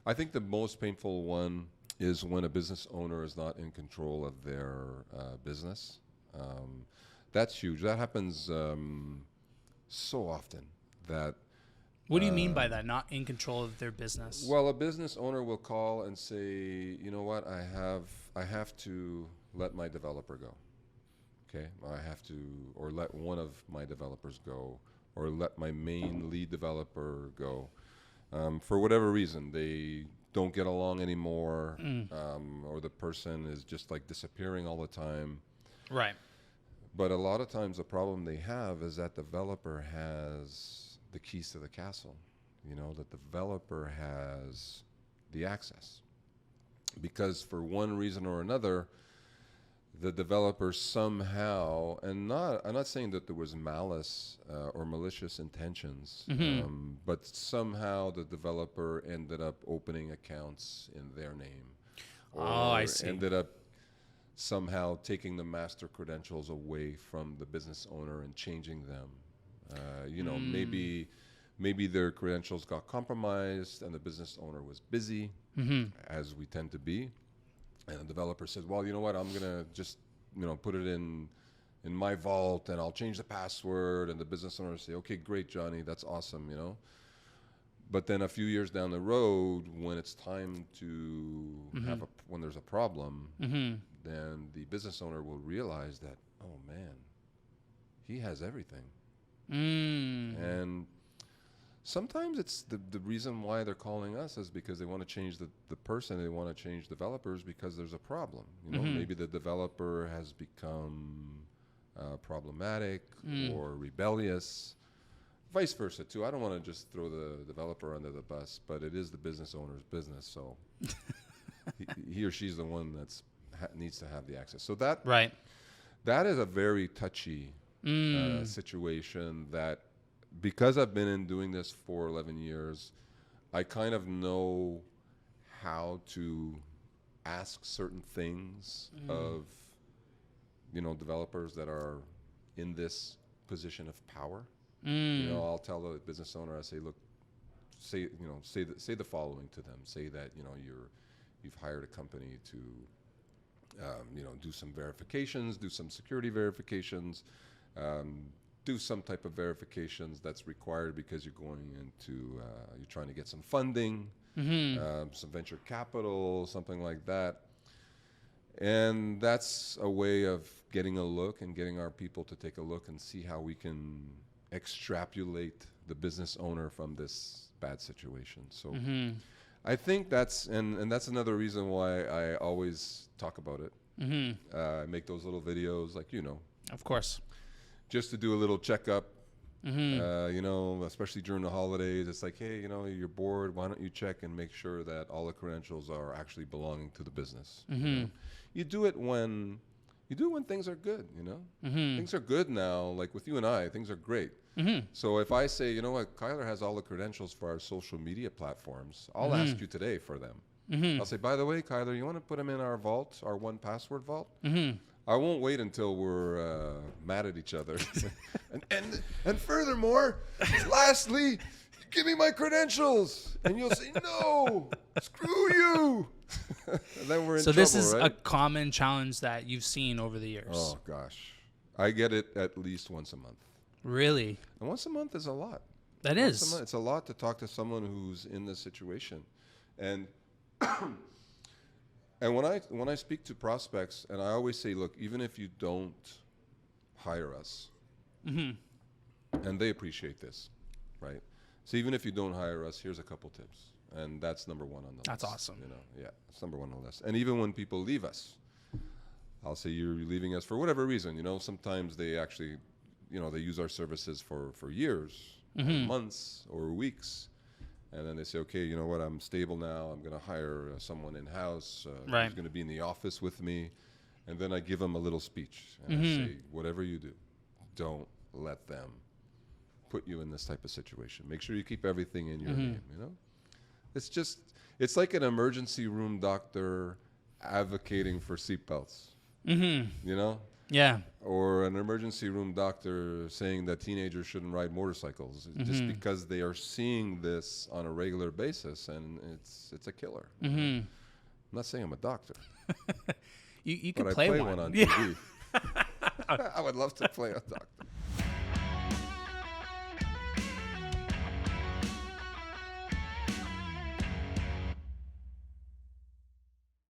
I think the most painful one is when a business owner is not in control of their business. Um, that's huge. That happens so often that What do you mean by that? Not in control of their business? well, a business owner will call and say, you know what, I have to let my developer go. Okay, I have to, or let one of my developers go, or let my main lead developer go. For whatever reason, they don't get along anymore, or the person is just like disappearing all the time. Right. But a lot of times, the problem they have is that developer has the keys to the castle. You know, the developer has the access because for one reason or another, the developer somehow, and not, I'm not saying that there was malice or malicious intentions, but somehow the developer ended up opening accounts in their name, Oh, I or see. ended up somehow taking the master credentials away from the business owner and changing them. You know, maybe their credentials got compromised and the business owner was busy, as we tend to be, and the developer says, "Well, you know what? I'm gonna just, you know, put it in my vault, and I'll change the password." And the business owner say, "Okay, great, Johnny, that's awesome," you know. But then a few years down the road, when it's time to have when there's a problem, then the business owner will realize that, oh man, he has everything, and sometimes it's the reason why they're calling us is because they want to change the person. They want to change developers because there's a problem. You know, maybe the developer has become problematic or rebellious. Vice versa too. I don't want to just throw the developer under the bus, but it is the business owner's business, so he or she's the one that's needs to have the access. So Right. that is a very touchy situation that because I've been in doing this for 11 years, I kind of know how to ask certain things of, you know, developers that are in this position of power. You know, I'll tell the business owner, I say, look, say the following to them. Say that, you know, you've hired a company to, you know, do some verifications, do some security verifications, do some type of verifications that's required because you're going into, you're trying to get some funding, some venture capital, something like that. And that's a way of getting a look and getting our people to take a look and see how we can extrapolate the business owner from this bad situation. So I think and that's another reason why I always talk about it. I make those little videos, like, you know, Of course. just to do a little checkup. You know, especially during the holidays, it's like, hey, you know, you're bored. Why don't you check and make sure that all the credentials are actually belonging to the business? You know? You do it when things are good. You know, things are good now. Like with you and I, things are great. So if I say, you know what, Kyler has all the credentials for our social media platforms, I'll ask you today for them. I'll say, by the way, Kyler, you want to put them in our vault, our 1Password vault? I won't wait until we're mad at each other. and furthermore, lastly, give me my credentials. And you'll say, no, screw you. And then we're in So trouble, this is right? a common challenge that you've seen over the years. Oh, gosh. I get it at least once a month. Really? And once a month is a lot. That Once a is. month, it's a lot to talk to someone who's in this situation. And and when I speak to prospects, and I always say, look, even if you don't hire us, and they appreciate this, right? So even if you don't hire us, here's a couple tips, and that's number one on the list. That's awesome. You know, yeah, it's number one on the list. And even when people leave us, I'll say you're leaving us for whatever reason. You know, sometimes they actually, you know, they use our services for years, or months, or weeks. And then they say, okay, you know what, I'm stable now. I'm going to hire someone in-house Right. who's going to be in the office with me. And then I give them a little speech. And I say, whatever you do, don't let them put you in this type of situation. Make sure you keep everything in your name, you know? It's like an emergency room doctor advocating for seatbelts. You know? Yeah. or an emergency room doctor saying that teenagers shouldn't ride motorcycles just because they are seeing this on a regular basis, and it's a killer. I'm not saying I'm a doctor, You but could I play play one. one on Yeah. TV. I would love to play a doctor.